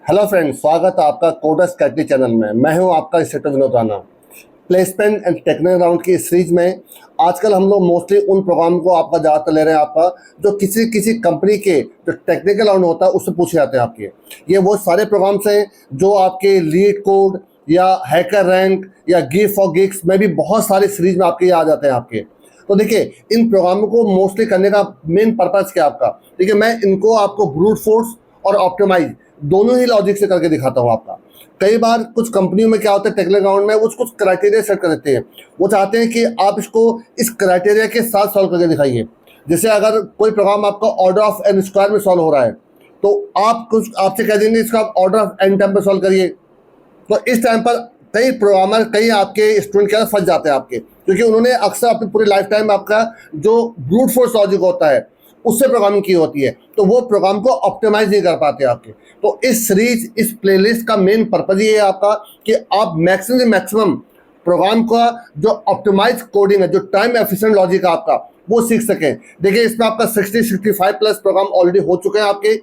Hello friends, स्वागत है आपका कोडर्स कैटी चैनल में। मैं हूं आपका instructor Vinod Rana. Placement and technical round की इस सीरीज में आजकल हम लोग मोस्टली उन प्रोग्राम को आपका ज़्यादातर ले रहे हैं आपका जो किसी कंपनी के जो टेक्निकल राउंड होता है उससे पूछे जाते हैं आपके। ये वो सारे प्रोग्राम्स हैं जो आपके लीड कोड या हैकर रैंक या गिग फॉर गिग्स में भी बहुत सारे सीरीज में आपके ये आ जाते हैं आपके। तो देखिए, इन प्रोग्रामों को मोस्टली करने का मेन पर्पज़ क्या आपका, देखिए मैं इनको आपको ब्रूट फोर्स और ऑप्टिमाइज दोनों ही लॉजिक से करके दिखाता हूँ आपका। कई बार कुछ कंपनियों में क्या होता है, टेक्निकल राउंड में वो कुछ क्राइटेरिया सेट कर देते हैं। वो चाहते हैं कि आप इसको इस क्राइटेरिया के साथ सॉल्व करके दिखाइए। जैसे अगर कोई प्रोग्राम आपका ऑर्डर ऑफ एन स्क्वायर में सॉल्व हो रहा है तो आप कुछ आपसे कह देंगे इसका आप ऑर्डर ऑफ एन टाइम पर सॉल्व करिए। तो इस टाइम पर कई प्रोग्रामर, कई आपके स्टूडेंट क्या फंस जाते हैं आपके, क्योंकि उन्होंने अक्सर अपनी पूरी लाइफ टाइम आपका जो ब्रूट फोर्स लॉजिक होता है उससे प्रोग्रामिंग की होती है, तो वो प्रोग्राम को ऑप्टिमाइज नहीं कर पाते आपके। तो इस सीरीज, इस प्लेलिस्ट का मेन पर्पज ये है आपका कि आप मैक्सिमम प्रोग्राम का जो ऑप्टिमाइज कोडिंग है, जो टाइम एफिशिएंट लॉजिक है आपका, वो सीख सकें। देखिए, इसमें आपका 65 प्लस प्रोग्राम ऑलरेडी हो चुके हैं आपके।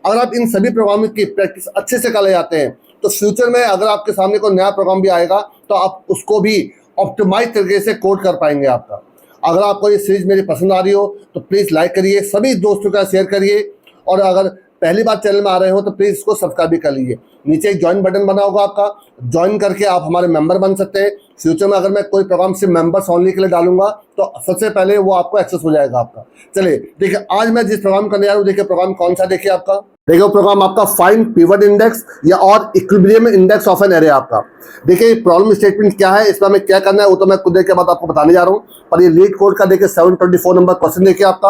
अगर आप इन सभी प्रोग्रामिंग की प्रैक्टिस अच्छे से कर ले जाते हैं तो फ्यूचर में अगर आपके सामने कोई नया प्रोग्राम भी आएगा तो आप उसको भी ऑप्टिमाइज तरीके से कोड कर पाएंगे आपका। अगर आपको ये सीरीज मेरी पसंद आ रही हो तो प्लीज़ लाइक करिए, सभी दोस्तों का शेयर करिए, और अगर पहली बार चैनल में आ रहे हो तो प्लीज़ इसको सब्सक्राइब भी कर लीजिए। नीचे एक ज्वाइन बटन बना होगा आपका, ज्वाइन करके आप हमारे मेंबर बन सकते हैं। फ्यूचर में अगर मैं कोई प्रोग्राम सिर्फ मेंबर्स ओनली के लिए डालूंगा तो सबसे पहले वो आपको एक्सेस हो जाएगा आपका। चलिए देखिए, आज मैं जिस प्रोग्राम करने जा रहा हूँ, देखिए प्रोग्राम कौन सा, देखिए आपका, देखिए प्रोग्राम आपका फाइंड पिवट इंडेक्स या और equilibrium index of an array आपका। देखिए प्रॉब्लम स्टेटमेंट क्या है, इसमें हमें क्या करना है वो तो मैं कुछ देर के बाद आपको बताने जा रहा हूँ। पर ये लीड कोड का देखिए 724 नंबर क्वेश्चन देखिए आपका।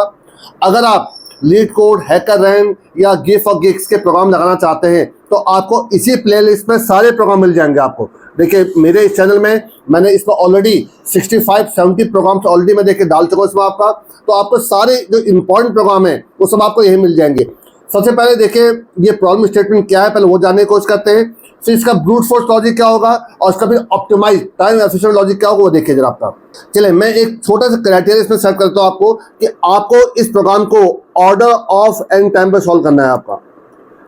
अगर आप लीड कोड, हैकर रैंक या गिग फॉर गिग्स के प्रोग्राम लगाना चाहते हैं तो आपको इसी प्लेलिस्ट में सारे प्रोग्राम मिल जाएंगे आपको। देखिए मेरे इस चैनल में मैंने इसमें ऑलरेडी 65-70 प्रोग्राम्स ऑलरेडी मैं देखिए डाल चुका हूँ इसमें आपका। तो आपको सारे जो इंपॉर्टेंट प्रोग्राम है वो सब आपको यही मिल जाएंगे। सबसे पहले देखिए ये प्रॉब्लम स्टेटमेंट क्या है, पहले वो जानने की कोशिश करते हैं। फिर इसका ब्रूट फोर्स लॉजिक क्या होगा और इसका फिर ऑप्टिमाइज टाइम एफिशिएंट लॉजिक क्या होगा वो देखिए जरा आपका। चलिए मैं एक छोटा सा क्राइटेरिया इसमें सेट करता हूँ आपको कि आपको इस प्रोग्राम को ऑर्डर ऑफ एन टाइम पर सॉल्व करना है आपका।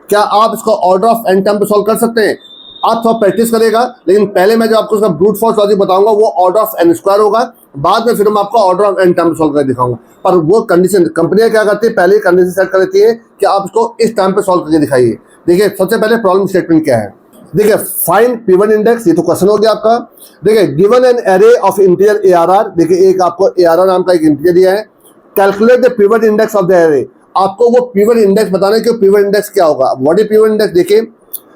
क्या आप इसको ऑर्डर ऑफ एन टाइम पर सॉल्व कर सकते हैं? आप थोड़ा प्रैक्टिस करेगा, लेकिन पहले मैं जो आपको उसका ब्रूट फोर्स लॉजिक बताऊंगा वो ऑर्डर ऑफ एन स्क्वायर होगा। बाद में फिर मैं आपको ऑर्डर ऑफ एन टाइम पर सॉल्व करके दिखाऊंगा। पर वो कंडीशन कंपनियां क्या करती है, पहले कंडीशन सेट कर देती है कि आप इसको इस टाइम पे सॉल्व करके दिखाइए। देखिए सबसे पहले प्रॉब्लम स्टेटमेंट क्या है, देखिए फाइंड पिवट इंडेक्स, ये तो क्वेश्चन हो गया आपका। देखिए given an array of integer ARR, देखिए एक आपको ARR नाम का एक इंटीजर दिया है। Calculate the pivot index of the array, आपको वो पिवट इंडेक्स बताना है कि पिवट इंडेक्स क्या होगा। What is pivot index? देखिए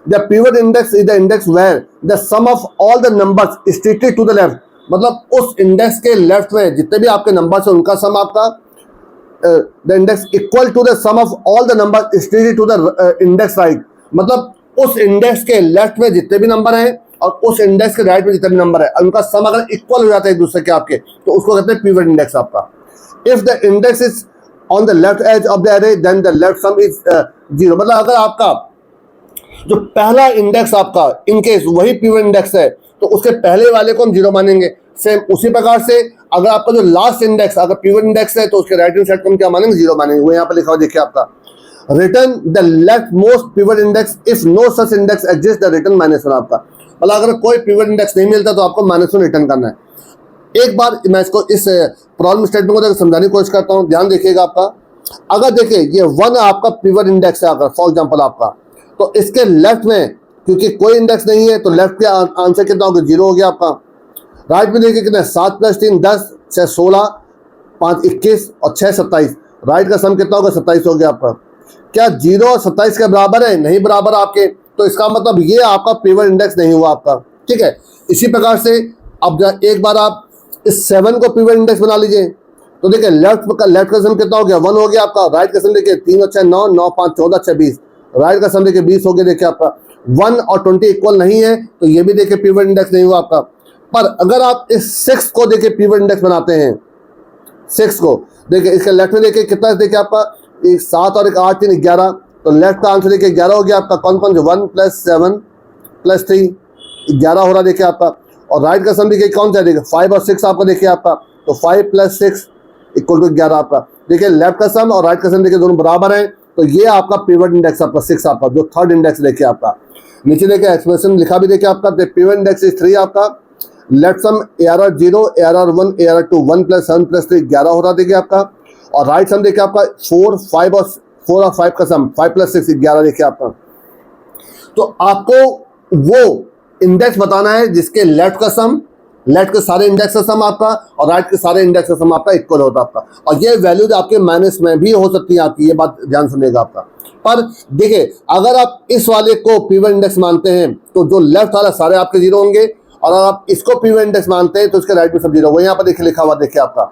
the pivot index is the index where the sum of all the numbers strictly to the left, मतलब उस इंडेक्स के लेफ्ट में जितने भी आपके नंबर्स हैं उनका सम आपका the index equal to the sum of all the number strictly to the index right, मतलब उस इंडेक्स के लेफ्ट में जितने भी नंबर हैं और उस इंडेक्स के राइट में जितने भी नंबर है उनका सम अगर इक्वल हो जाता है एक दूसरे के आपके, तो उसको कहते हैं पिवट इंडेक्स आपका। If the index is on the left edge of the array then the left sum is 0, मतलब अगर आपका जो पहला इंडेक्स आपका इनकेस वही पिवट इंडेक्स है तो उसके पहले वाले को हम 0 मानेंगे। सेम उसी प्रकार से अगर आपका जो लास्ट इंडेक्स अगर पिवट इंडेक्स है तो उसके राइट हैंड साइड को हम क्या मानेंगे, 0 मानेंगे। वो यहाँ पर लिखा हुआ देखिए आपका, return the left most pivot index if no such index exist the return -1 आपका, मतलब अगर कोई पिवट इंडेक्स नहीं मिलता तो आपको -1 रिटर्न करना है। एक बार मैं इसको इस प्रॉब्लम स्टेटमेंट को समझाने की कोशिश करता हूँ, ध्यान देखिएगा आपका। अगर देखिए ये 1 आपका पिवट इंडेक्स है अगर फॉर एग्जाम्पल आपका, तो इसके लेफ्ट में क्योंकि कोई इंडेक्स नहीं है तो लेफ्ट के आंसर कितना होगा, 0 हो गया आपका। राइट में देखिए कितना, 7 + 3 10, 6 16, 5 21 और 6 27, राइट का सम कितना होगा, 27 हो गया आपका। क्या 0 और 27 के बराबर है? नहीं बराबर आपके, तो इसका मतलब ये आपका पिवट इंडेक्स नहीं हुआ आपका, ठीक है। इसी प्रकार से अब एक बार आप इस 7 को पिवट इंडेक्स बना लीजिए, तो देखिए लेफ्ट का सम कितना हो गया, 1 हो गया आपका। राइट का सम देखिए 3 और 6 9, 9 5 14 6 20, राइट का सम देखिए 20 हो गया देखिए आपका। 1 और 20 इक्वल नहीं है तो ये भी देखिए पिवट इंडेक्स नहीं हुआ आपका। पर अगर आप इस 6 को देखिए पिवट इंडेक्स बनाते हैं, 6 को देखिए इसके लेफ्ट में देखिए कितना देखिए आपका, एक 7 और एक 8 3 11, तो लेफ्ट का आंसर देखिए 11 हो गया आपका। कौन कौन जो 1 + 7 + 3 11 हो रहा देखिए आपका। और राइट का सम देखिए कौन सा देखिए 5 और 6 आपका देखिए आपका, तो 5 + 6 = 11 आपका। देखिए लेफ्ट का सम और राइट का सम देखिए दोनों बराबर हैं, तो ये आपका पिवट इंडेक्स आपका 6 आपका जो थर्ड इंडेक्स देखिए आपका नीचे देखिए एक्सप्रेशन लिखा भी देखिए आपका पिवट इंडेक्स इज 3 आपका let some ARR 0 ARR 1 ARR 2 1 + 7 + 3 11 हो रहा देखिए आपका और राइट सम देखिए आपका 4 5 और 4 और 5 का सम 5 + 6 11 देखिए आपका। तो आपको वो इंडेक्स बताना है जिसके लेफ्ट का सम लेफ्ट के सारे इंडेक्स का सम आपका और राइट के सारे इंडेक्स का सम आपका इक्वल होता है आपका और ये वैल्यूज आपके माइनस में भी हो सकती है आपकी, ये बात ध्यान सुनिएगा आपका। पर देखिए अगर आप इस वाले को पिवट इंडेक्स मानते हैं तो जो लेफ्ट वाला सारे आपके जीरो होंगे और अगर आप इसको पिवट इंडेक्स मानते हैं तो इसके राइट में सब जीरो होगा। यहाँ पर देखिए लिखा हुआ देखिए आपका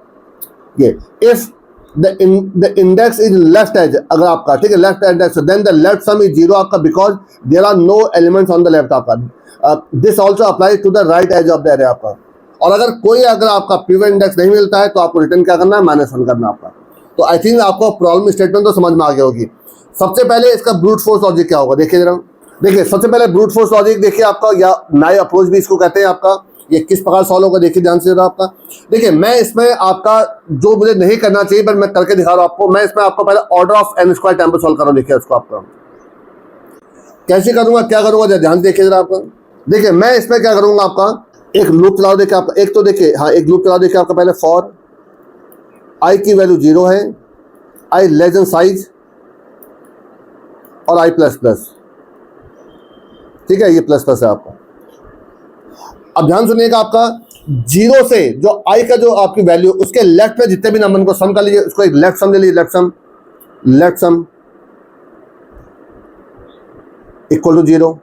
ये if the index is left edge अगर आपका ठीक है left index then the left sum is zero आपका because there are no elements on the left आपका। This also applies to the right edge of the array आपका। और अगर आपका पिवट इंडेक्स नहीं मिलता है तो आपको रिटर्न क्या करना है -1 करना आपका। तो आई थिंक आपको प्रॉब्लम स्टेटमेंट तो समझ में आ गई होगी। सबसे पहले इसका ब्रूट फोर्स लॉजिक क्या होगा देखिए जरा। देखिए सबसे पहले ब्रूट फोर्स लॉजिक देखिए आपका या नाइव अप्रोच भी इसको कहते हैं आपका। ये किस प्रकार सॉल्व होगा देखिए ध्यान से जरा आपका। देखिए मैं इसमें आपका जो मुझे नहीं करना चाहिए पर मैं करके दिखा रहा हूं आपको। मैं इसमें आपको पहले ऑर्डर ऑफ n² टाइम पर सॉल्व कर रहा हूं। देखिए इसको आपका कैसे करूंगा क्या करूंगा ध्यान से देखिए जरा आपका। देखिए मैं इसमें क्या करूंगा आपका एक लूप चलाओ देखिए आपका। एक तो देखिए हाँ एक लूप चलाओ देखिए आपका पहले फॉर आई की वैल्यू 0 है आई लेस देन साइज और आई प्लस प्लस ठीक है ये प्लस प्लस है आपका। अब ध्यान सुनिएगा आपका 0 से जो आई का जो आपकी वैल्यू उसके लेफ्ट में जितने भी नंबर को सम कर लीजिए उसको एक लेफ्ट सम ले लीजिए लेफ्ट सम इक्वल टू 0।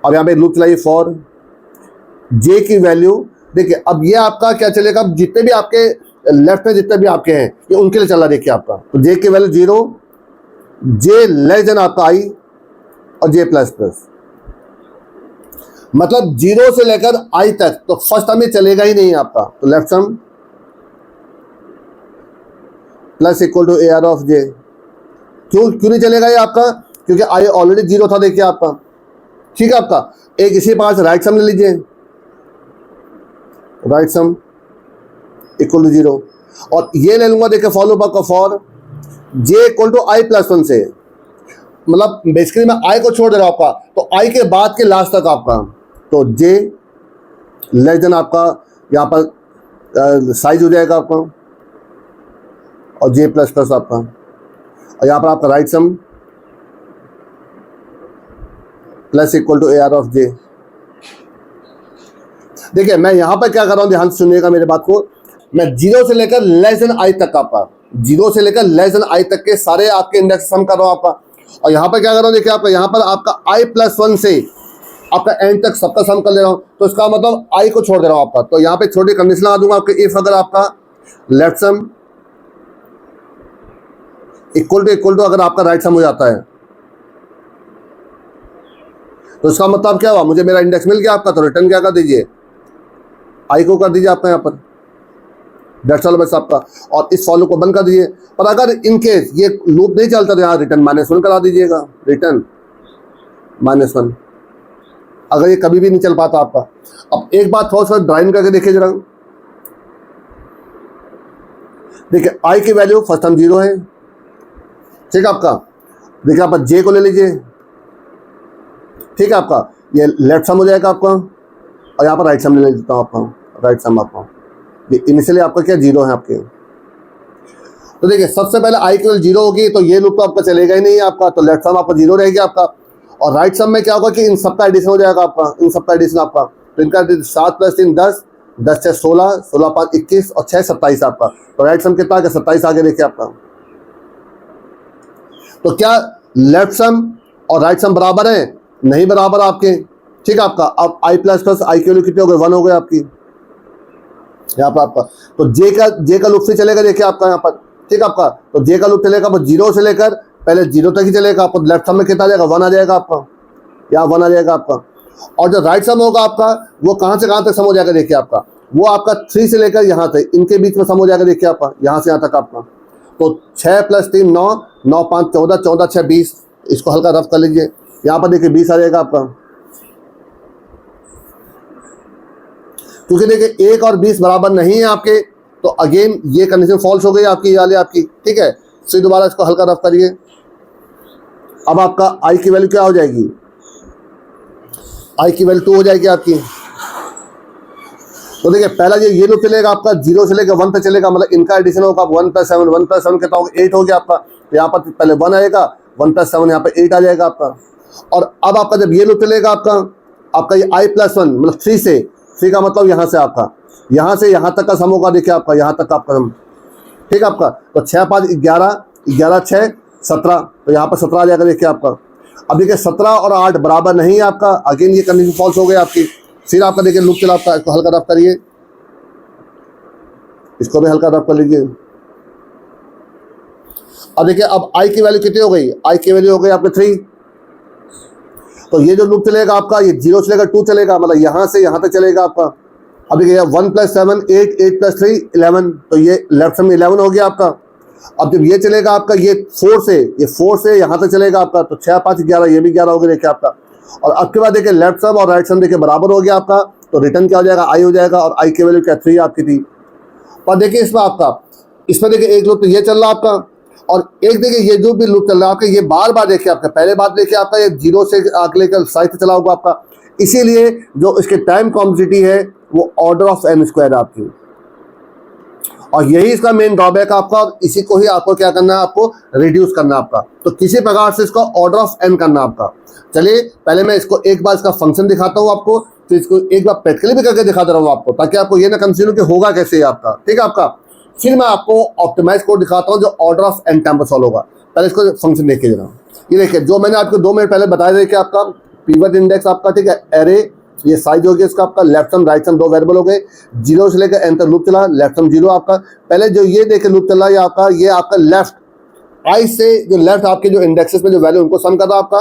अब यहाँ पे लूप चलाइए फॉर जे की वैल्यू देखिए अब ये आपका क्या चलेगा अब जितने भी आपके लेफ्ट में जितने भी आपके हैं ये उनके लिए चला देखिए आपका। तो जे की वैल्यू 0 जे लेस देन आपका आई और जे प्लस प्लस मतलब 0 से लेकर आई तक तो फर्स्ट टर्म में चलेगा ही नहीं आपका। तो left sum plus equal to AR of J क्यों नहीं चलेगा ये आपका क्योंकि आई ऑलरेडी 0 था देखिए आपका ठीक है आपका। एक इसी पास राइट सम ले लीजिए राइट सम इक्वल टू 0 और ये ले लूंगा देखिए फॉलो का for j equal to i plus 1 से मतलब बेसिकली मैं आई को छोड़ दे रहा हूं आपका। तो आई के बाद के लास्ट तक आपका तो जे लेस देन आपका यहाँ पर साइज हो जाएगा आपका और जे प्लस प्लस आपका और यहाँ पर आपका right sum plus equal to AR of J. देखिए मैं यहाँ पर क्या कर रहा हूँ ध्यान से सुनिएगा मेरे बात को। मैं 0 से लेकर लेस देन आई तक आपका 0 से लेकर लेस देन आई तक के सारे आपके इंडेक्स सम कर रहा हूँ आपका। और यहाँ पर क्या कर रहा हूँ देखिए आपका यहाँ पर आपका आई प्लस 1 से आपका एंड तक सबका सम कर ले रहा हूँ। तो इसका मतलब आई को छोड़ दे रहा हूँ आपका। तो यहाँ पे छोटी कंडीशन लगा दूंगा आपके इफ अगर आपका लेफ्ट सम इक्वल टू अगर आपका राइट सम हो जाता है तो इसका मतलब क्या हुआ मुझे मेरा इंडेक्स मिल गया आपका। तो रिटर्न क्या कर दीजिए आई को कर दीजिए आपका यहाँ पर दैट्स ऑल बस आपका और इस फॉलो को बंद कर दीजिए। पर अगर इन केस ये लूप नहीं चलता तो यहाँ रिटर्न -1 करा दीजिएगा रिटर्न -1 अगर ये कभी भी नहीं चल पाता आपका। अब एक बात थोड़ा सा ड्राइंग करके देखिए जरा। देखिए आई की वैल्यू फर्स्ट टर्म 0 है ठीक है आपका। देखिए आप जे को ले लीजिए ठीक है आपका ये लेफ्ट सम हो जाएगा आपका और यहाँ पर राइट सम ले लेता हूँ आपका राइट सम आपका। ये इनिशियली आपका क्या 0 है आपके। तो देखिए सबसे पहले आई की वैल्यू 0 होगी तो ये लूप तो आपका चलेगा ही नहीं आपका। तो लेफ्ट सम आपका 0 रहेगा आपका और राइट सम में क्या होगा कि इन सबका एडिशन हो जाएगा आपका इन सबका एडिशन आपका। तो इनका 7 + 3 10 10 6 16 16 5 21 और 6 27 आपका। तो राइट सम कितना आ गया 27 आगे देखिए आपका। तो क्या लेफ्ट सम और राइट सम बराबर है नहीं बराबर आपके ठीक है आपका। अब आई प्लस प्लस आई की वैल्यू कितनी हो गई 1 हो गई आपकी यहाँ पर आपका। तो जे का लूप से चलेगा देखिए आपका यहाँ पर ठीक है आपका। तो जे का लूप चलेगा 0 से लेकर पहले 0 तक ही चलेगा आपको। लेफ्ट सम में कितना आ जाएगा 1 आ जाएगा आपका यहाँ 1 आ जाएगा आपका। और जो राइट सम होगा आपका वो कहाँ से कहाँ तक सम हो जाएगा देखिए आपका। वो आपका 3 से लेकर यहाँ तक इनके बीच में सम हो जाएगा देखिए आपका यहाँ से यहाँ तक आपका। तो 6 + 3 9 9 5 14 14 6 20 इसको हल्का रफ कर लीजिए यहाँ पर देखिए 20 आ जाएगा आपका। क्योंकि देखिए 1 और 20 बराबर नहीं है आपके तो अगेन ये कंडीशन फॉल्स हो गई आपकी वाली आपकी ठीक है। फिर दोबारा इसको हल्का रफ करिए अब आपका आई की वैल्यू क्या हो जाएगी, आई की वैल्यू 2 हो जाएगी आपकी। तो देखिए पहला ये लूप चलेगा आपका 0 से लेकर 1 पे चलेगा, मतलब इनका एडिशन होगा 1 + 7, 1 + 7 कितना होगा 8 हो गया आपका। तो यहाँ पर पहले 1 आएगा, 1 + 7 यहाँ पे 8 आ जाएगा आपका। और अब आपका जब ये लूप चलेगा आपका ये i+1 मतलब 3 से, 3 का मतलब यहाँ से आपका, यहाँ से यहाँ तक का सम होगा। देखिए आपका यहाँ तक का आपका सम, ठीक है आपका। तो 6 × 5 = 11, 11 × 6 = 17, तो यहाँ पर 17 आ जाएगा। देखिए आपका अब देखिए 17 और 8 बराबर नहीं है आपका, अगेन ये कंडीशन फॉल्स हो गई आपकी। फिर आपका देखिए लूप चला आपका, इसको हल्का रफ करिए, इसको भी हल्का रफ कर लीजिए। अब देखिए अब आई की वैल्यू कितनी हो गई, आई की वैल्यू हो गई आपके 3। तो ये जो लूप चलेगा आपका ये 0 से लेकर 2 चलेगा, मतलब यहाँ से यहाँ तक चलेगा आपका। अब देखिए 1 + 7 8, 8 + 3 11, तो ये लेफ्ट में 11 हो गया आपका। अब जब ये चलेगा आपका ये 4 से यहाँ तक चलेगा आपका, तो 6 × 5 = 11, ये भी 11 हो गया देखिए आपका। और अब के बाद देखिए लेफ्ट सम और राइट सम देखिए बराबर हो गया आपका, तो रिटर्न क्या हो जाएगा, आई हो जाएगा। और आई की वैल्यू क्या 3 आपकी थी। पर देखिए इसमें देखिए एक लूप तो ये चल रहा आपका, और एक देखिए ये जो भी लूप चल रहा है आपका, ये बार बार देखिए आपका, पहले बार देखिए आपका ये 0 से अगले का साइड चला होगा आपका, इसीलिए जो इसके टाइम कॉम्प्लेक्सिटी है वो ऑर्डर ऑफ n² आपकी। और यही इसका मेन ड्रॉबैक है आपका, और इसी को ही आपको क्या करना है, आपको रिड्यूस करना है आपका। तो किसी प्रकार से इसका ऑर्डर ऑफ n करना आपका। चलिए पहले मैं इसको एक बार इसका फंक्शन दिखाता हूँ आपको, तो इसको एक बार प्रैक्टिकली भी करके दिखाता रहूँ आपको, ताकि आपको ये ना कंफ्यूजन हो कि होगा कैसे आपका, ठीक है आपका। फिर मैं आपको ऑप्टिमाइज कोड दिखाता हूँ जो ऑर्डर ऑफ n टाइम पर सॉल्व होगा। पहले इसको फंक्शन देखिए जरा, ये देखिए जो मैंने आपको 2 मिनट पहले बताया था कि आपका पिवट इंडेक्स आपका, ठीक है, एरे, ये साइज हो गया इसका आपका, लेफ्ट सम राइट सम 2 वेरिएबल हो गए। 0 से लेकर n तक लूप चला, लेफ्ट सम 0 आपका। पहले जो ये देखे लूप चल रहा है ये आपका लेफ्ट आई से जो लेफ्ट आपके जो इंडेक्सेस में जो वैल्यू उनको सम कर रहा है आपका।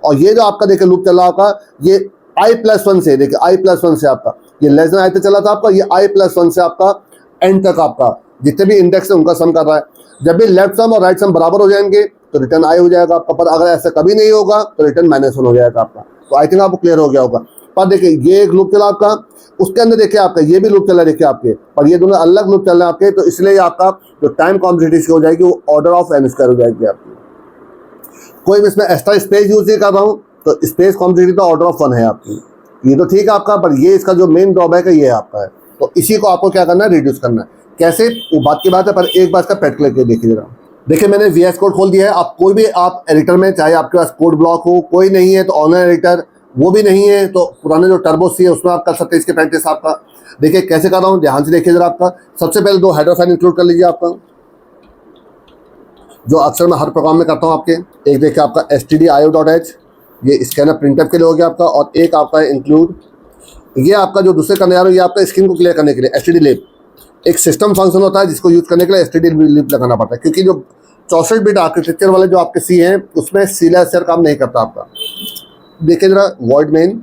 और ये जो आपका देखिए लूप चल रहा है आपका, ये i+1 से, देखिए i+1 से आपका, ये लेस देन आई तक चला था आपका, ये i+1 से आपका n तक आपका जितने भी इंडेक्स है उनका सम कर रहा है। जब भी लेफ्ट सम और राइट सम बराबर हो जाएंगे तो रिटर्न आई हो जाएगा आपका। पर अगर ऐसा कभी नहीं होगा तो रिटर्न -1 हो जाएगा आपका। तो आई थिंक आपको क्लियर हो गया होगा। पर देखिए ये एक लूप चला आपका, उसके अंदर देखिए आपका ये भी लूप चल रहा है देखिए आपके, पर ये दोनों अलग लूप चल रहे हैं आपके, तो इसलिए आपका जो टाइम कॉम्प्लेक्सिटी हो जाएगी वो ऑर्डर ऑफ n² हो जाएगी आपकी। कोई भी इसमें एक्स्ट्रा स्पेस यूज नहीं कर रहा हूँ, तो स्पेस कॉम्प्लेक्सिटी तो ऑर्डर ऑफ 1 है आपकी। ये तो ठीक है आपका, पर ये इसका जो मेन ड्रॉबैक है ये आपका है। तो इसी को आपको क्या करना है, रिड्यूस करना है। कैसे, वो बात की बात है, पर एक बार इसका प्रैक्टिकल करके देखिए जरा। देखिए मैंने VS कोड खोल दिया है। आप कोई भी आप एडिटर में, चाहे आपके पास कोड ब्लॉक हो, कोई नहीं है तो ऑनलाइन एडिटर, वो भी नहीं है तो पुराने जो टर्बो सी है उसमें आप कर सकते हैं इसके प्रैक्टिस आपका। देखिए कैसे कर रहा हूँ, ध्यान से देखिए जरा आपका। सबसे पहले 2 हेडर फाइल इंक्लूड कर लीजिए आपका, जो अक्सर मैं हर प्रोग्राम में करता हूँ आपके। एक देखिए आपका stdio.h, ये स्कैनर प्रिंटअप के लिए हो गया आपका। और एक आपका इंक्लूड, ये आपका जो दूसरे करने जा रहा हूँ, ये आपका स्क्रीन को क्लियर करने के लिए stdlib, एक सिस्टम फंक्शन होता है जिसको यूज करने के लिए stdlib लगाना पड़ता है, क्योंकि जो 64 बिट आर्किटेक्चर वाले जो आपके सी हैं उसमें C/SR काम नहीं करता आपका। देखिए जरा वॉइड मेन,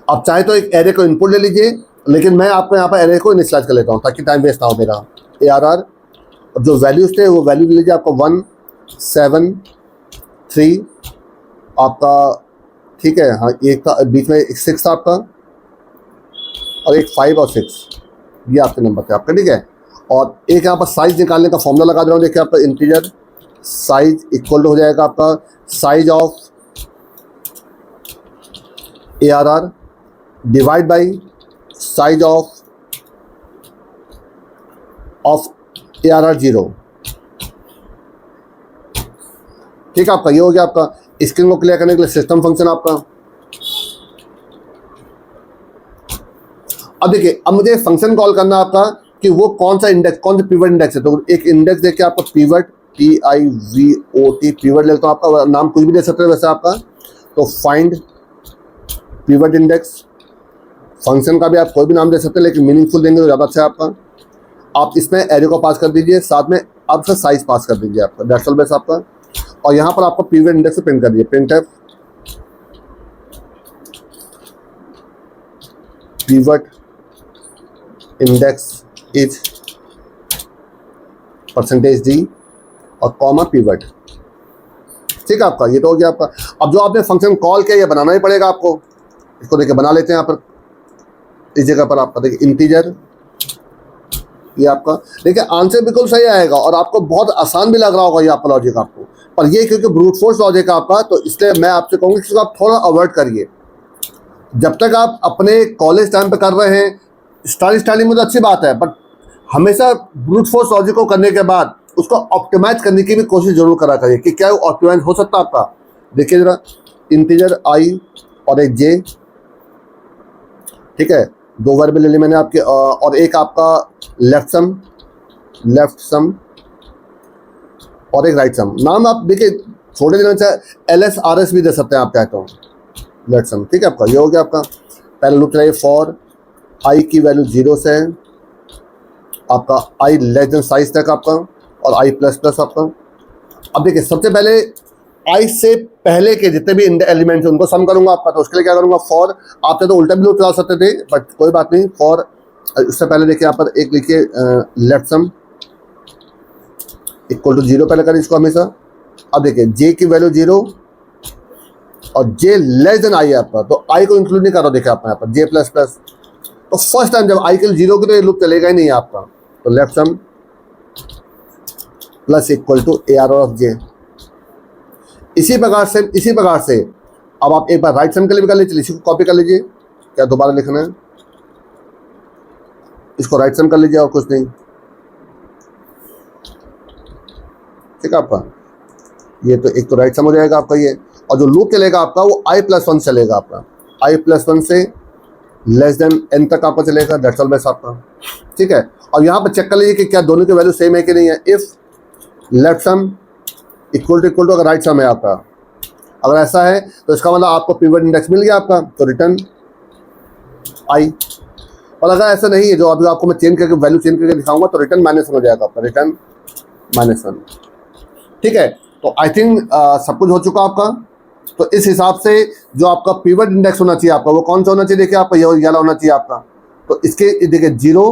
आप चाहे तो एक एरे को इनपुट ले लीजिए, लेकिन मैं आपको यहाँ पर एरे को इनिशियलाइज कर लेता हूँ ताकि टाइम वेस्ट ना हो मेरा। ARR, और जो वैल्यूज थे वो वैल्यू ले लीजिए आपको 1 7 3 आपका, ठीक है। हाँ एक था बीच में, एक 6 था आपका, और एक 5 और 6, ये आपके नंबर थे आपका, ठीक है। और एक यहाँ पर साइज निकालने का फॉर्मूला लगा दे रहा हूँ। देखिए आपका इंटीजर साइज इक्वल हो जाएगा आपका size of ARR divide by size of ARR 0, ठीक है आपका। ये हो गया आपका स्क्रीन को क्लियर करने के लिए सिस्टम फंक्शन आपका। अब देखिए, अब मुझे फंक्शन कॉल करना आपका कि वो कौन सा इंडेक्स, कौन सा पिवट इंडेक्स है। तो एक इंडेक्स देखिए आपका पिवट, PIVOT, पिवट लेता हूँ आपका, नाम कुछ भी दे सकते हैं वैसे आपका। तो फाइंड पिवट इंडेक्स, फंक्शन का भी आप कोई भी नाम दे सकते हैं, लेकिन मीनिंगफुल देंगे तो ज़्यादा अच्छा है आपका। आप इसमें एरे को पास कर दीजिए, साथ में अब से साइज पास कर दीजिए आपका, दैट्स ऑल बेस आपका। और यहाँ पर आपको पिवट इंडेक्स से प्रिंट कर दीजिए, printf pivot index is %d और कॉमा पिवट, ठीक है आपका। ये तो हो गया आपका। अब जो आपने फंक्शन कॉल किया ये बनाना ही पड़ेगा आपको। इसको देखिए बना लेते हैं यहाँ पर, इस जगह पर आपका देखिए इंटीजर ये आपका देखिए आंसर बिल्कुल सही आएगा और आपको बहुत आसान भी लग रहा होगा ये आपका लॉजिक आपको, पर ये क्योंकि ब्रूट फोर्स लॉजिक है आपका, तो इसलिए मैं आपसे कहूँगा कि इसको आप थोड़ा अवॉइड करिए। जब तक आप अपने कॉलेज टाइम पे कर रहे हैं स्टार्टिंग में तो अच्छी बात है, बट हमेशा ब्रूट फोर्स लॉजिक को करने के बाद उसको ऑप्टिमाइज करने की भी कोशिश जरूर करा करिए कि क्या वो ऑप्टिमाइज हो सकता है आपका। देखिए जरा, इंटीजर आई और एक जे, ठीक है, दो वेरिएबल ले ली मैंने आपके, और एक आपका लेफ्ट सम और एक राइट सम। नाम आप देखिए छोटे देना चाहे LSRS भी दे सकते हैं आप चाहे तो, लेफ्ट सम, ठीक है आपका। ये हो गया आपका पहला लूप चलाइए फॉर आई की वैल्यू 0 से आपका आई लेस देन साइज तक आपका और आई प्लस प्लस आपका। अब देखिए सबसे पहले आई से पहले के जितने भी एलिमेंट्स हैं उनको सम करूंगा आपका, तो उसके लिए क्या करूंगा फॉर, आप तो उल्टा भी लूप चला सकते थे बट कोई बात नहीं, फॉर उससे पहले देखिए यहाँ पर एक लिखिए लेफ्ट सम इक्वल टू 0 पहले करें इसको हमेशा। अब देखिए जे की वैल्यू 0 और जे लेस देन आई है आपका, तो आई को इंक्लूड नहीं कर रहा, देखिए आप यहाँ पर जे प्लस प्लस, तो फर्स्ट टाइम जब आई के 0 की तो ये लूप चलेगा ही नहीं आपका, तो left sum plus equal to AR of J. इसी प्रकार से अब आप एक बार राइट सम के लिए भी कर लीजिए, इसी को कॉपी कर लीजिए, क्या दोबारा लिखना है, इसको राइट सम कर लीजिए और कुछ नहीं, ठीक है आपका। ये तो एक तो राइट सम हो जाएगा आपका ये, और जो लूप चलेगा आपका वो i+1 चलेगा आपका, i+1 से लेस देन n तक आपका चलेगा, दैट्स ऑल बेस आपका, ठीक है। और यहाँ पर चेक कर लीजिए कि क्या दोनों की वैल्यू सेम है कि नहीं है। If left sum equal to अगर राइट सम है आपका, अगर ऐसा है तो इसका मतलब आपको पिवट इंडेक्स मिल गया आपका, तो रिटर्न i। और अगर ऐसा नहीं है, जो अभी आपको मैं चेंज करके वैल्यू चेंज करके दिखाऊंगा, तो रिटर्न -1 हो जाएगा आपका, रिटर्न -1, ठीक है। तो आई थिंक सब कुछ हो चुका आपका। तो इस हिसाब से जो आपका पिवट इंडेक्स होना चाहिए आपका, वो कौन सा होना चाहिए, देखिए आपका ये वाला होना चाहिए आपका। तो इसके देखिए 0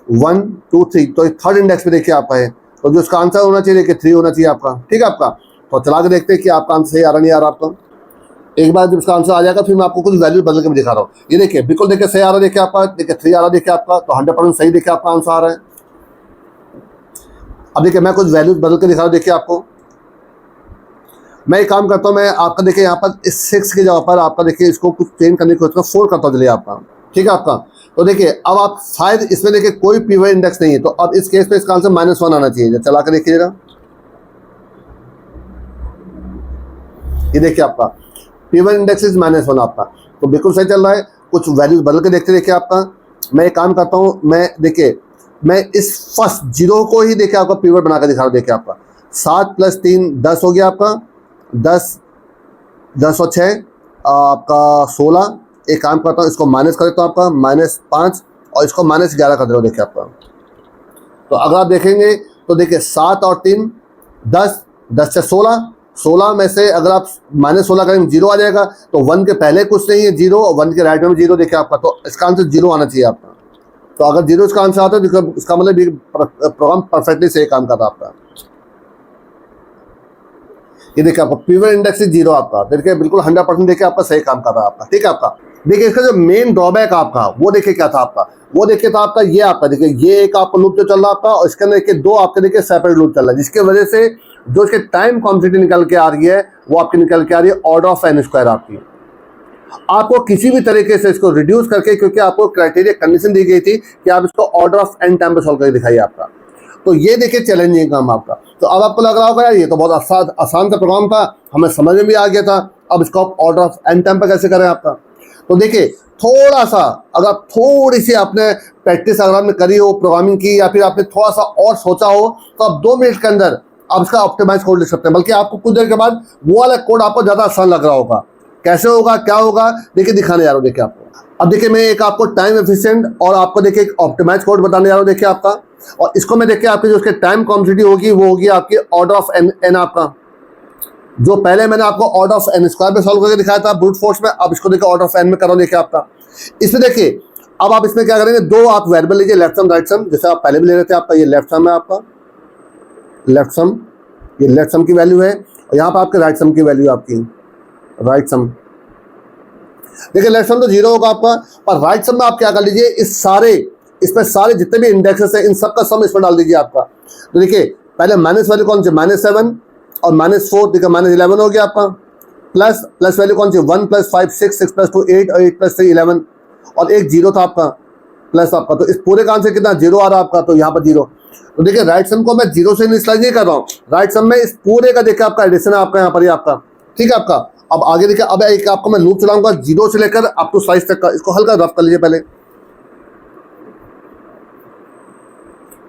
1 2 3, तो थर्ड इंडेक्स पे देखिए आपका है, तो जो इसका आंसर होना चाहिए देखिए 3 होना चाहिए आपका, ठीक है आपका। तो चला के देखते हैं कि आपका आंसर सही आ रहा नहीं आ रहा आपका। एक बार जब इसका आंसर आ जाएगा फिर मैं आपको कुछ वैल्यू बदल के भी दिखा रहा हूँ। ये देखिए बिल्कुल देखिए सही आ रहा है, देखिए आपका, देखिए 3 आ रहा है देखिए आपका, तो 100% सही देखिए आपका आंसर आ रहा है। अब देखिए मैं कुछ वैल्यू बदल के दिखा रहा हूँ, देखिए आपको मैं एक काम करता हूँ, मैं आपका देखिए यहाँ पर इस 6 की जगह पर आपका देखिए इसको कुछ चेंज करने की कोशिश 4 करता हूँ चलिए आपका, ठीक है आपका। तो देखिए अब आप शायद इसमें देखिए कोई पिवट इंडेक्स नहीं है, तो अब इस केस पे इसका आंसर -1 आना चाहिए। चला के देखिएगा, ये देखिए आपका पिवट इंडेक्स इज -1 आपका, तो बिल्कुल सही चल रहा है। कुछ वैल्यूज बदल के देखते देखिए आपका। मैं एक काम करता हूँ, मैं देखिए मैं इस फर्स्ट 0 को ही देखिए आपका पिवट बना कर दिखा रहा हूँ। देखिए आपका 7 + 3 10 हो गया आपका, 10 और 6 आपका 16। एक काम करता हूँ, इसको माइनस कर देता हूँ आपका -5 और इसको -11 कर दे रहा हूँ देखिए आपका। तो अगर आप देखेंगे तो देखिए 7 और 3 10, 10 से 16 में से अगर आप -16 करेंगे 0 आ जाएगा, तो 1 के पहले कुछ नहीं है 0 और 1 के राइट में 0 देखिए आपका, तो इसका आंसर 0 आना चाहिए आपका। तो अगर 0 इसका आंसर आता है तो इसका मतलब प्रोग्राम परफेक्टली सही काम कर रहा है आपका। ये देखिए आपका पिवट इंडेक्स 0 आपका, देखिए बिल्कुल 100% देखिए आपका सही काम कर रहा है आपका, ठीक है आपका। देखिए इसका जो मेन ड्रॉबैक आपका वो देखिए क्या था आपका, वो देखिए था आपका ये आपका, देखिए ये एक आपका लूप जो चल रहा आपका, और इसके अंदर देखिए 2 आपके देखिए सेपरेट लूप चल रहा है, जिसकी वजह से जो इसके टाइम कॉम्प्लेक्सिटी निकल के आ रही है वो आपकी निकल के आ रही है ऑर्डर ऑफ n² आपकी। आपको किसी भी तरीके से इसको रिड्यूस करके, क्योंकि आपको क्राइटेरिया कंडीशन दी गई थी कि आप इसको ऑर्डर ऑफ n टाइम पे सॉल्व करके दिखाइए आपका, तो ये देखिए चैलेंजिंग काम आपका। तो अब आपको लग रहा होगा यार ये तो बहुत आसान सा प्रोग्राम था, हमें समझ में भी आ गया था, अब इसको आप ऑर्डर ऑफ n टाइम पे कैसे करें आपका। तो देखिए थोड़ा सा अगर आप थोड़ी सी आपने प्रैक्टिस अगर आपने करी हो प्रोग्रामिंग की, या फिर आपने थोड़ा सा और सोचा हो, तो आप 2 मिनट के अंदर आप इसका ऑप्टिमाइज कोड लिख सकते हैं। बल्कि आपको कुछ देर के बाद वो वाला कोड आपको ज़्यादा आसान लग रहा होगा। कैसे होगा, क्या होगा, देखिए दिखाने जा रहा हूँ देखिए आपको। अब देखिए मैं एक आपको टाइम एफिशिएंट और आपको देखिए एक ऑप्टिमाइज कोड बताने जा रहा हूँ देखिए आपका, और इसको मैं देखिए आपकी जो उसके टाइम कॉम्प्लेक्सिटी होगी वो होगी आपकी ऑर्डर ऑफ n आपका। जो पहले मैंने आपको ऑर्डर ऑफ n² पे सॉल्व करके दिखाया था ब्रूट फोर्स में, अब इसको देखिए ऑर्डर ऑफ n में कर रहा हूँ देखिए आपका। इसमें देखिए अब आप इसमें क्या करेंगे, 2 आप वेरिएबल लीजिए, लेफ्ट सम राइट सम, जैसे आप पहले भी ले रहे थे आपका, ये लेफ्ट सम है आपका, लेफ्ट सम, ये लेफ्ट सम की वैल्यू है, और यहाँ पर आपके राइट सम की वैल्यू आपकी राइट सम। देखिए लेफ्ट सम तो 0 होगा आपका, और राइट सम में आप क्या कर लीजिए, इस सारे इसमें सारे जितने भी इंडेक्सेस है इन सब का सम इसमें डाल दीजिए आपका। तो देखिए पहले माइनस वैल्यू कौन सी, -7 और -4, देखिए -11 हो गया आपका। प्लस वैल्यू कौन सी, 1 + 5 6, 6 + 2 8 और 8 + 3 11 और एक जीरो था आपका प्लस आपका। तो इस पूरे का आंसर कितना, जीरो आ रहा है आपका, तो यहाँ पर जीरो। तो देखिए राइट सम को मैं जीरो से इनिशियलाइज नहीं कर रहा हूँ, राइट सम में इस पूरे का देखिए आपका एडिशन है आपका यहाँ पर ही आपका, ठीक है आपका। अब आगे देखिए, अब एक आपको मैं लूप चलाऊंगा जीरो से लेकर अप टू साइज तक का, इसको हल्का रफ कर लीजिए पहले,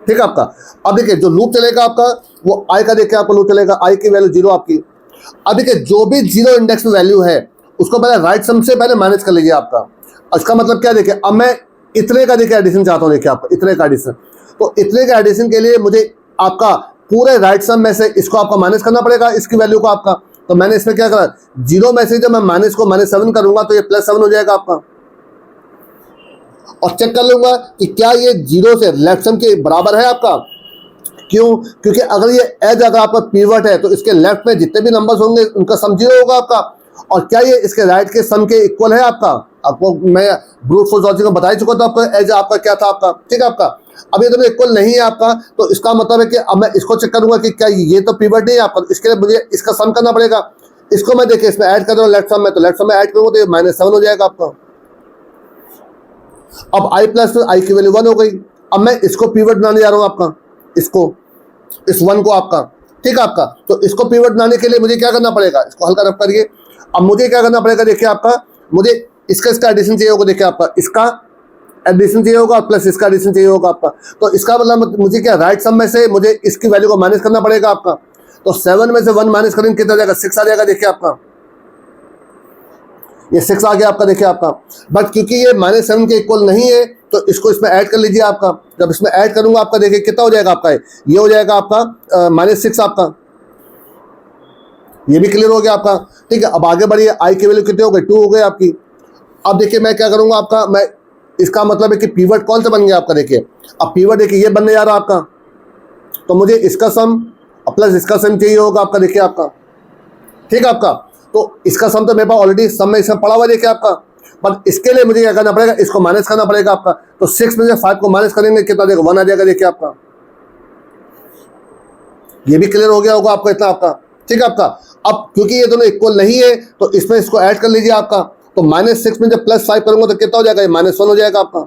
ठीक है आपका। अब देखिए जो लूप चलेगा आपका वो आई का देखिए आपको लूप चलेगा, आई की वैल्यू जीरो आपकी। अब देखिए जो भी जीरो इंडेक्स में वैल्यू है उसको पहले राइट सम से पहले मैनेज कर लीजिए आपका। इसका मतलब क्या, देखिए अब मैं इतने का देखिए एडिशन चाहता हूँ, देखिए आपका इतने का एडिशन। तो इतने का एडिशन के लिए मुझे आपका पूरे राइट सम में से इसको आपका माइनस करना पड़ेगा, इसकी वैल्यू को आपका। तो मैंने इसमें क्या करा, जीरो में से जब मैं माइनस को -7 करूंगा तो ये +7 हो जाएगा आपका। और चेक कर लूंगा कि क्या ये जीरो से लेफ्ट सम के बराबर है आपका। क्यों, क्योंकि अगर ये एज अगर आपका पीवट है तो इसके लेफ्ट में जितने भी नंबर्स होंगे उनका सम जीरो होगा आपका। और क्या ये इसके राइट के सम के इक्वल है आपका। आपको मैं ब्रूट फोर्स लॉजिक में बता ही चुका था आपका एज आपका क्या था आपका, ठीक है आपका। अब ये दोनों इक्वल नहीं है आपका, तो इसका मतलब है कि अब मैं इसको चेक करूंगा कि क्या ये तो पीवट नहीं है आपका, इसके लिए मुझे इसका सम करना पड़ेगा। इसको मैं देखिए इसमें ऐड कर रहा हूँ लेफ्ट सम में, तो लेफ्ट सम में ऐड करूंगा तो ये -7 हो जाएगा आपका। अब आई प्लस आई की वैल्यू 1 हो गई। अब मैं इसको पीवट बनाने जा रहा हूँ आपका, इसको इस 1 को आपका, ठीक है आपका। तो इसको पीवट बनाने के लिए मुझे क्या करना पड़ेगा, इसको हल्का रफ करिए। अब मुझे क्या करना पड़ेगा, देखिए आपका मुझे इसका एडिशन चाहिए होगा, देखिए आपका इसका एडिशन चाहिए होगा प्लस इसका एडिशन चाहिए होगा आपका। तो इसका मतलब मुझे क्या, राइट सम में से मुझे इसकी वैल्यू को माइनस करना पड़ेगा आपका। तो 7 में से 1 माइनस करेंगे कितना आ जाएगा, 6 आ जाएगा, देखिए आपका ये 6 आ गया आपका, देखिए आपका। बट क्योंकि ये -7 के इक्वल नहीं है तो इसको इसमें ऐड कर लीजिए आपका। जब इसमें ऐड करूंगा आपका देखिए कितना हो जाएगा आपका, ये हो जाएगा आपका -6 आपका। ये भी क्लियर हो गया आपका, ठीक है। अब आगे बढ़िए, आई की वैल्यू कितनी हो गई, 2 हो गई आपकी। अब देखिए मैं क्या करूंगा आपका, मैं इसका मतलब है कि पीवट कौन सा बन गया आपका, देखिए अब पीवट देखिए ये बनने जा रहा है आपका। तो मुझे इसका सम प्लस इसका सम चाहिए होगा आपका, देखिए आपका, ठीक है आपका। तो इसका सम तो मेरे पास ऑलरेडी सम में इसमें पड़ा हुआ है, देखिए आपका। पर इसके लिए मुझे क्या करना पड़ेगा, इसको माइनस करना पड़ेगा आपका। तो 6 में से 5 को माइनस करेंगे कितना देगा, 1 आ जाएगा, देखिए आपका। ये भी क्लियर हो गया होगा आपको इतना आपका, ठीक है आपका। अब क्योंकि ये दोनों इक्वल नहीं है तो इसमें इसको ऐड कर लीजिए आपका। तो -6 में जब +5 करूंगा तो कितना हो जाएगा, ये -1 हो जाएगा आपका,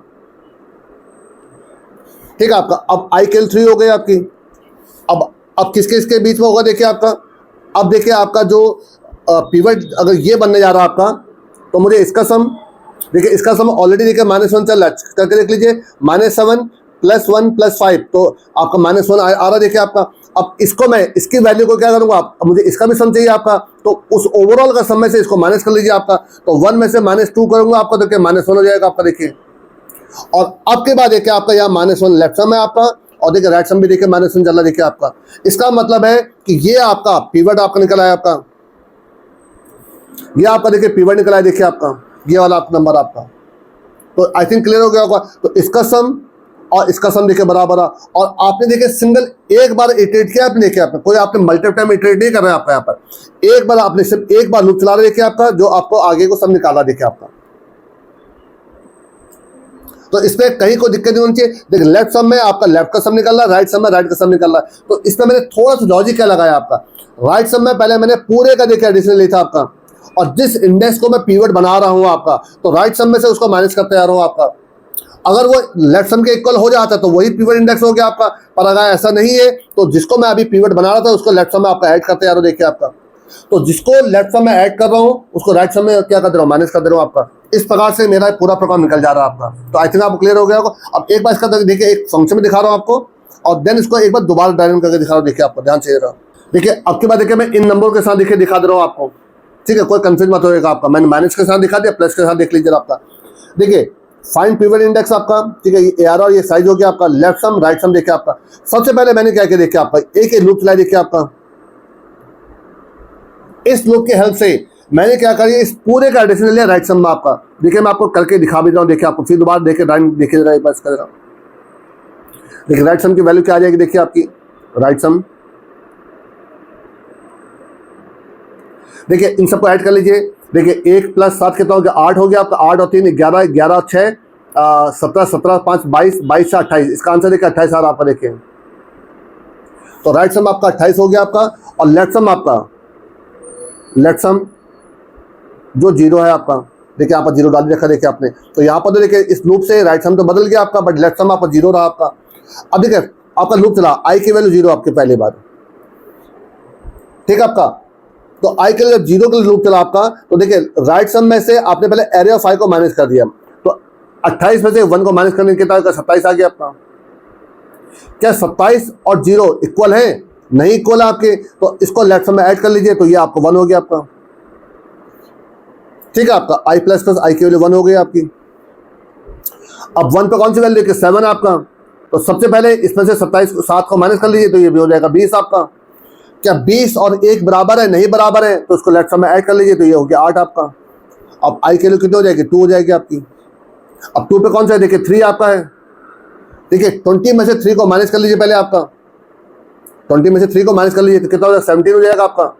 ठीक है आपका। अब आई के 3 हो गई आपकी। अब किसके इसके बीच में होगा, देखिए आपका। अब देखिए आपका जो पीवट अगर ये बनने जा रहा है आपका, तो मुझे इसका सम देखिए, इसका सम ऑलरेडी देखिए -1 चल रहा है, करके देख लीजिए। -7 + 1 + 5 तो आपका -1 आ रहा, देखिए आपका। अब इसको मैं इसकी वैल्यू को क्या करूंगा, अब मुझे इसका भी सम चाहिए आपका। तो उस ओवरऑल का सम में से इसको माइनस कर लीजिए आपका। तो 1 में से -2 करूंगा आपका, तो क्या -1 हो जाएगा आपका, देखिए। और अब के बाद देखिए आपका यहाँ -1 लेफ्ट सम है आपका, और देखिए राइट सम भी देखिए -1 चल रहा है, देखिए आपका। इसका मतलब है कि ये आपका पीवट आपका निकल आया आपका, ये आपका देखिए पीवट निकला है, देखिए आपका ये वाला नंबर आपका। तो आई थिंक क्लियर हो गया होगा। तो इसका सम और इसका सम देखिए बराबर है। और आपने देखिए सिंगल एक बार इटरेट किया आपने, देखिए आपने कोई आपने मल्टीपल टाइम इटरेट नहीं कर रहे हैं आपका यहाँ पर। एक बार आपने सिर्फ एक बार लूप चला रहे, देखिए आपका, जो आपको आगे को सम निकाला, देखिए आपका। तो इसमें कहीं कोई दिक्कत नहीं होनी चाहिए। देखिए लेफ्ट सम में आपका लेफ्ट का सम निकल रहा है, राइट सम में राइट का सम निकल रहा है। तो इसमें मैंने थोड़ा सा लॉजिक क्या लगाया आपका, राइट सम में पहले मैंने पूरे का देखिए एडिशन लिया था आपका, और जिस इंडेक्स को मैं पीवट बना रहा हूं आपका, तो राइट सम में से उसको माइनस करते जा रहा हूं आपका। अगर वो लेफ्ट सम के इक्वल हो जाता तो वही पीवट इंडेक्स हो गया आपका। पर अगर ऐसा नहीं है तो जिसको मैं अभी पीवट बना रहा था उसको लेफ्ट सम में आपका ऐड करते जा रहा हूं, देखिए आपका। तो जिसको लेफ्ट सम में ऐड कर रहा हूं उसको राइट सम में क्या कर दे रहा हूं, माइनस कर दे रहा हूं आपका। इस प्रकार से मेरा पूरा प्रोग्राम निकल जा रहा है आपका। तो आई थिंक आपको क्लियर हो गया होगा। अब एक बार इसका देखिए, एक फंक्शन में दिखा रहा हूं आपको, और देन इसको एक बार दोबारा डायनामिक करके दिखा रहा हूं, देखिए आपको ध्यान से रहा। देखिए अब के बाद देखिए मैं इन नंबर के साथ देखिए दिखा दे रहा हूं आपको, ठीक है, कोई कंफ्यूज मत होएगा आपका। मैंने माइनस के साथ दिखा दिया, प्लस के साथ देख लीजिए आपका। देखिए फाइंड पीवट इंडेक्स आपका, ठीक है, ये AR और ये साइज हो गया आपका। लेफ्ट सम राइट सम देखिए आपका। सबसे पहले मैंने क्या किया, देखिए आपका एक लूप चलाई, देखिए आपका। इस लूप की हेल्प से मैंने क्या करी, इस पूरे का एडिशन लिया राइट सम में आपका। देखिए मैं आपको करके दिखा भी रहा हूँ, देखिए आपको फिर दोबारा देखिए देखिए जरा एक बार कर रहा हूँ। देखिए राइट सम की वैल्यू क्या आ जाएगी, देखिए आपकी राइट सम। देखिए इन सबको ऐड कर लीजिए। देखिए 1 + 7 कितना हो गया, 8 हो गया आपका। 8 और 3 11, 11 और 6 17, 17, 5, 22, 22 से 28, इसका आंसर देखिए 28 आ रहा आपका। देखिए तो राइट सम आपका 28 हो गया आपका। और लेफ्ट सम आपका, लेफ्ट सम जो जीरो है आपका, देखिए यहाँ पर जीरो डाल रखा देखिए आपने। तो यहाँ पर तो देखिए इस लूप से राइट सम तो बदल गया आपका, बट लेफ्ट सम आपका जीरो रहा आपका। अब देखिए आपका लूप चला, आई की वैल्यू जीरो आपकी पहली बार, ठीक है आपका। तो आई के लिए जब जीरो के लिए लूप चला आपका, तो देखिए राइट सम में से आपने पहले एरिया ऑफ आई को माइनस कर दिया। तो 28 में से 1 को माइनस करने के बाद 27 आ गया आपका। क्या 27 और जीरो इक्वल है? नहीं इक्वल है आपके, तो इसको लेफ्ट सम में ऐड कर लीजिए, तो ये आपको 1 हो गया आपका, ठीक है आपका। आई प्लस प्लस आई की वैल्यू 1 हो गई आपकी। अब 1 पे कौन सी वैल्यू देखिए 7 आपका। तो सबसे पहले इसमें से 27 7 को माइनस कर लीजिए, तो ये भी हो जाएगा 20 आपका। क्या 20 और 1 बराबर है? नहीं बराबर है, तो उसको लेफ्ट सम में ऐड कर लीजिए, तो ये हो गया 8 आपका। अब आई के लिए कितनी हो जाएगी? 2 हो जाएगी आपकी। अब 2 पे कौन सा है? देखिए 3 आपका है। देखिए 20 में से 3 को माइनस कर लीजिए पहले आपका, 20 में से 3 को माइनस कर लीजिए तो कितना हो जाएगा? 17 हो जाएगा आपका।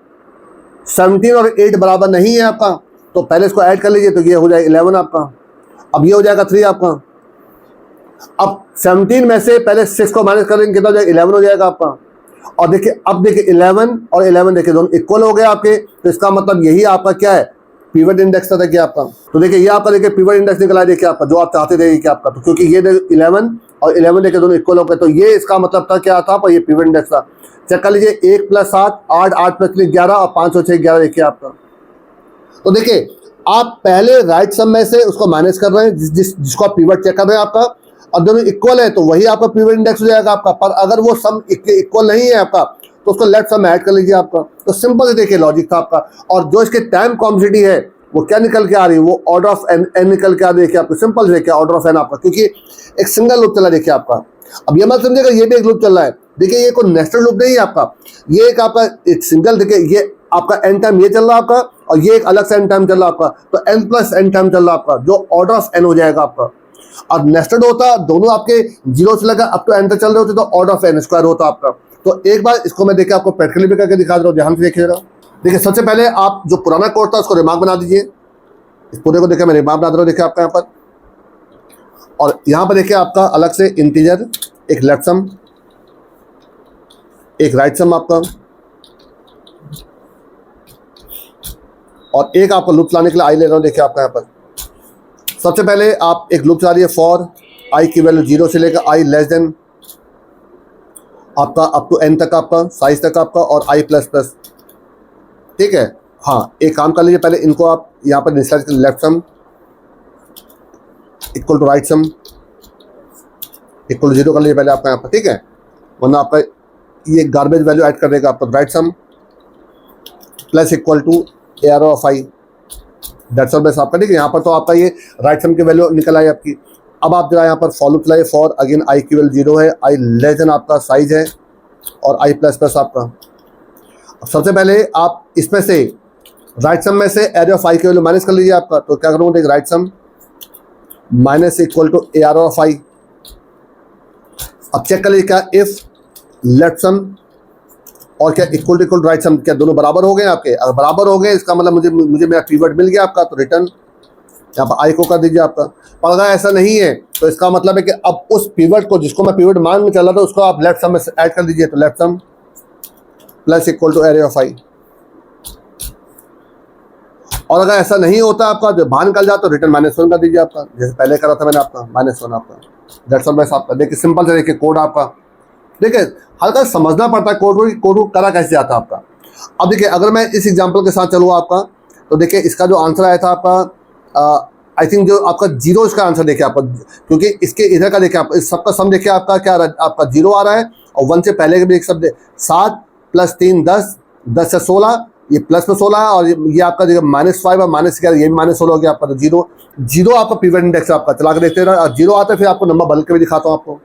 17 और 8 बराबर नहीं है आपका, तो पहले इसको ऐड कर लीजिए, तो ये हो जाएगा 11 आपका। अब ये हो जाएगा 3 आपका। अब 17 में से पहले 6 को माइनस करेंगे, कितना हो जाएगा? 11 हो जाएगा आपका। और देखिए अब देखिए 11 और 11 देखिए दोनों इक्वल हो गए आपके, तो इसका मतलब यही आपका क्या है? पिवट इंडेक्स था देखिए आपका। तो देखिए ये आपका देखिए पिवट इंडेक्स निकला है देखिए आपका, जो आप चाहते थे कि आपका। तो क्योंकि ये 11 और 11 देखिए दोनों इक्वल हो गए, तो ये इसका मतलब था क्या था? ये पिवट इंडेक्स था। चेक कर लीजिए, 1 + 7 8, 8 + 3 11 और 5 और 6 11 देखिए आपका। तो देखिए आप पहले राइट सम में से उसको माइनस कर रहे हैं, जिसको आप पिवट चेक कर रहे हैं आपका, और दोनों इक्वल है, तो वही आपका पिवट इंडेक्स हो जाएगा आपका। पर अगर वो सम इक्वल नहीं है आपका, तो उसको लेफ्ट सम में ऐड कर लीजिए आपका। तो सिंपल से देखिए लॉजिक था आपका। और जो इसके टाइम कॉम्प्लेक्सिटी है वो क्या निकल के आ रही है? वो ऑर्डर ऑफ एन निकल के आ रही है देखिए आपको। सिंपल से देखिए ऑर्डर ऑफ एन आपका, क्योंकि एक सिंगल लूप चला देखिए आपका। अब ये मत समझिएगा ये भी एक लूप चल रहा है, देखिए ये कोई नेस्टेड लूप नहीं है आपका, ये एक आपका एक सिंगल, देखिए ये आपका एन टाइम ये चल रहा है आपका, और ये एक अलग से एन टाइम चल रहा है आपका। तो एन प्लस एन टाइम चल रहा है आपका, जो ऑर्डर ऑफ एन हो जाएगा आपका। और नेस्टेड होता दोनों आपके 0 से लेकर अप टू एन तक चल रहे होते, तो ऑर्डर ऑफ एन स्क्वायर होता आपका। तो एक बार इसको मैं देखिए आपको प्रैक्टिकली भी करके दिखा दे रहा हूँ, ध्यान से देखिएगा। देखिए सबसे पहले आप जो पुराना कोड था उसको रिमार्क बना दीजिए। इस पूरे को देखिए मैं रिमार्क बना दे रहा हूँ देखिए आपका यहाँ पर। और यहाँ पर देखिए आपका अलग से इंटीजर, एक लेफ्ट सम, एक राइट सम आपका, और एक आपको लूप चलाने के लिए आई ले रहा हूँ देखिए आपका यहाँ पर। सबसे पहले आप एक लूप चला रही है फॉर आई की वैल्यू 0 से लेकर आई लेस देन आपका अप टू एन तक आपका, साइज तक आपका, और आई प्लस प्लस, ठीक है। हाँ एक काम कर लीजिए, पहले इनको आप यहाँ पर इनिशियलाइज कर, left sum equal to right sum equal to 0 कर लीजिए पहले आपका यहाँ पर, ठीक है। वरना आपका ये गार्बेज वैल्यू ऐड कर देगा आपका। Right sum plus equal to AR of i, that's all base आपका, ठीक है। यहाँ पर तो आपका ये राइट सम की वैल्यू निकल आई आपकी। अब आप जरा यहाँ पर फॉर लूप चलाइए, फॉर अगेन आई की वैल्यू 0 है, आई लेस देन आपका साइज है, और आई प्लस प्लस आपका। अब सबसे पहले आप इसमें से राइट सम में से एरिया ऑफ आई की वैल्यू माइनस कर लीजिए आपका। तो क्या करूँगा, देख right sum minus equal to AR of I. अब चेक कर लीजिए क्या इफ लेफ्ट सम और क्या इक्वल टू राइट सम, क्या दोनों बराबर हो गए आपके? अगर बराबर हो गए इसका मतलब मुझे मेरा कीवर्ड मिल गया आपका। तो रिटर्न यहाँ पर आई को कर दीजिए आपका। पर अगर ऐसा नहीं है तो इसका मतलब है कि अब उस पिवट को, जिसको मैं पिवट मान में चल रहा था, उसको आप लेफ्ट सम में ऐड कर दीजिए। तो left sum plus equal to area of I. और अगर ऐसा नहीं होता आपका, जो बाहर निकल जाए, तो रिटर्न -1 कर दीजिए आपका, जैसे पहले करा था मैंने आपका -1 आपका। दैट्स ऑल बेस आपका। देखिए सिंपल से देखिए कोड आपका, देखिए हल्का समझना पड़ता है कोड करा कैसे आता है आपका। अब देखिए अगर मैं इस एग्जांपल के साथ चलूँ आपका, तो देखिए इसका जो आंसर आया था आपका, आई थिंक जो आपका 0 इसका आंसर देखिए आपका, क्योंकि इसके इधर का देखिए आप इस सबका सम देखिए आपका क्या आपका 0 आ रहा है, और 1 से पहले के भी एक सब 7 + 3 10, 10 से 16, ये प्लस में 16 है, और ये आपका देखिए -5 और -11, ये भी -16 हो गया आपका। तो 0 आपका पिवट इंडेक्स आपका, चला के देखते रहा। 0 आता है, फिर आपको नंबर बदल के भी दिखाता हूँ आपको।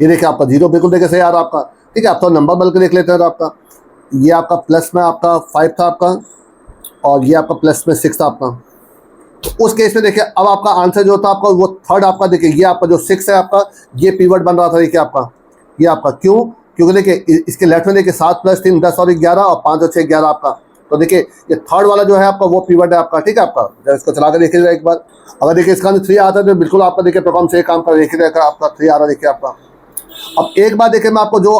ये देखिए आपका 0 बिल्कुल देखिए सही आ रहा आपका, ठीक है। आप थोड़ा नंबर बदल के देख लेते हैं। आपका ये आपका प्लस में आपका 5 था आपका, और ये आपका प्लस में 6 था आपका। तो उस केस में देखिए अब आपका आंसर जो था आपका वो थर्ड आपका, देखिए ये आपका जो 6 है आपका, ये पिवट बन रहा था देखिए आपका, ये आपका क्यों? क्योंकि देखिए इसके लेफ्ट में देखिए 7 + 3 10 और 11, और 5 और 6 11 आपका, तो देखिए ये थर्ड वाला जो है आपका वो पीवट है आपका, ठीक है आपका। जब इसको चला कर देखिएगा एक बार, अगर देखिए इसका 3 आता है तो बिल्कुल आपका देखिए प्रोग्राम से काम कर देखिएगा आपका 3 आ रहा देखिए आपका। अब एक बार देखिए मैं आपको जो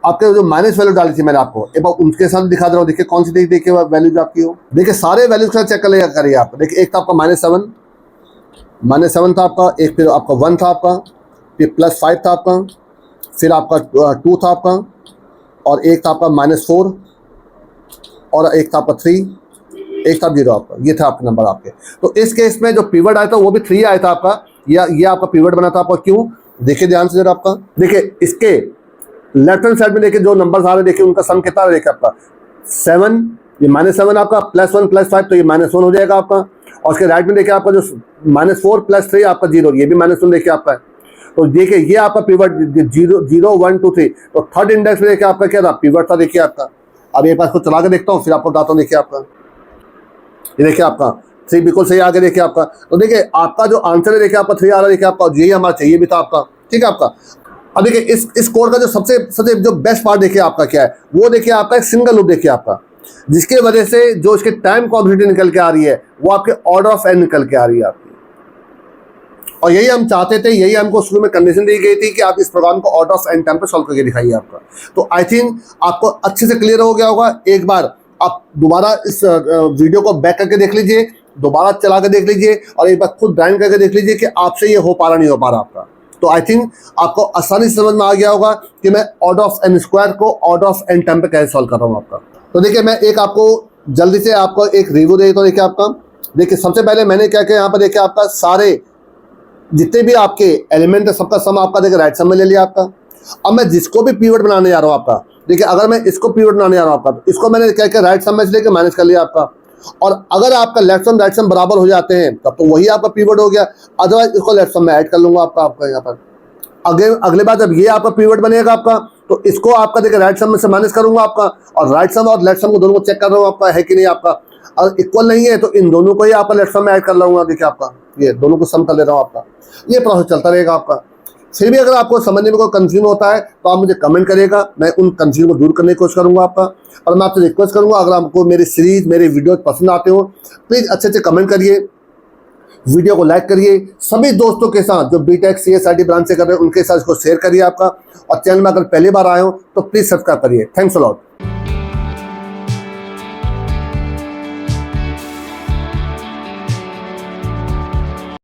आपके जो माइनस वैल्यू डाली थी मैंने आपको, एक बार उनके साथ दिखा दे रहा हूँ। देखिए कौन सी देखिए वैल्यूज आपकी हो, देखिए सारे वैल्यूज का चेक करिए आप। देखिए एक था आपका -7 था आपका, एक फिर आपका 1 था आपका, फिर +5 था आपका, फिर आपका 2 था आपका, और एक था आपका -4, और एक था आपका 3, एक था 0 आपका। ये था आपके नंबर आपके। तो इस केस में जो पीवट आया था वो भी 3 आया था आपका, या ये आपका पीवट बना था आपका। क्यों, देखिए ध्यान से जरा आपका। देखिए इसके लेफ्ट हैंड साइड में देखिए जो नंबर्स आ रहे हैं, देखिए उनका सम कितना है देखिए आपका 7, ये -7 आपका, +1 +5 तो ये -1 हो जाएगा आपका। और उसके राइट में देखिए आपका जो -4 +3 आपका 0, ये भी -1 देखिए आपका है। तो देखिए ये आपका पीवट 0 0 1 2 3, तो थर्ड इंडेक्स में देखिए आपका क्या था, पीवट था देखिए आपका। अब एक बार इसको चला के देखता हूँ फिर आपको बताता हूँ। देखिए आपका ये देखिए आपका 3 बिल्कुल सही आगे देखिए आपका। तो देखिए आपका जो आंसर है देखिए आपका 3 आ रहा है देखिए आपका, यही हमारा चाहिए भी था आपका, ठीक है आपका। अब देखिए इस कोड का जो सबसे जो बेस्ट पार्ट देखिए आपका क्या है, वो देखिए आपका एक सिंगल लूप देखिए आपका, जिसके वजह से जो इसके टाइम कॉम्प्लेक्सिटी निकल के आ रही है वो आपके ऑर्डर ऑफ एन निकल के आ रही है आपकी। और यही हम चाहते थे, यही हमको शुरू में कंडीशन दी गई थी कि आप इस प्रोग्राम को ऑर्डर ऑफ एन टाइम पर सॉल्व करके दिखाइए आपका। तो आई थिंक आपको अच्छे से क्लियर हो गया होगा। एक बार आप दोबारा इस वीडियो को बैक करके देख लीजिए, दोबारा चला कर देख लीजिए, और एक बार खुद ड्राइंग करके देख लीजिए कि आपसे ये हो पा रहा नहीं हो पा रहा आपका। तो आई थिंक आपको आसानी से समझ में आ गया होगा कि मैं ऑर्डर ऑफ एन स्क्वायर को ऑर्डर ऑफ एन टाइम पे कैसे सॉल्व कर रहा हूँ आपका। तो देखिए मैं एक आपको जल्दी से आपको एक रिव्यू देता हूँ। देखिए आपका, देखिए सबसे पहले मैंने क्या किया यहाँ पर, देखिए आपका सारे जितने भी आपके एलिमेंट है सबका सम आपका देखिए राइट सम में ले लिया आपका। अब मैं जिसको भी पीवट बनाने जा रहा हूँ आपका, देखिए अगर मैं इसको पीवट बनाने जा रहा हूँ आपका, तो इसको मैंने क्या किया, राइट सम में से लेकर माइनस कर लिया आपका। और अगर आपका लेफ्ट सम राइट सम बराबर हो जाते हैं तब तो वही आपका पीवट हो गया, अदरवाइज इसको लेफ्ट सम में ऐड कर लूंगा आपका यहाँ पर। अगले बार जब ये आपका पीवट बनेगा आपका, तो इसको आपका देखिए राइट सम में से माइनस करूंगा आपका, और राइट सम और लेफ्ट सम को दोनों को चेक कर रहा हूँ आपका है कि नहीं आपका। अगर इक्वल नहीं है तो इन दोनों को ही आपका लेफ्ट सम में ऐड कर लूंगा। देखिए आपका ये दोनों को सम कर ले रहा हूँ आपका। ये प्रोसेस चलता रहेगा आपका। फिर भी अगर आपको समझने में कोई कंफ्यूजन होता है तो आप मुझे कमेंट करिएगा, मैं उन कंफ्यूजन को दूर करने की कोशिश करूंगा आपका। और मैं आपसे रिक्वेस्ट करूंगा, अगर आपको मेरी सीरीज मेरे वीडियो पसंद आते हो प्लीज़ अच्छे से कमेंट करिए, वीडियो को लाइक करिए, सभी दोस्तों के साथ जो बीटेक CSIT ब्रांच से कर रहे हैं उनके साथ इसको शेयर करिए आपका। और चैनल में अगर पहली बार आए हो तो प्लीज़ सब्सक्राइब करिए। Thanks a lot.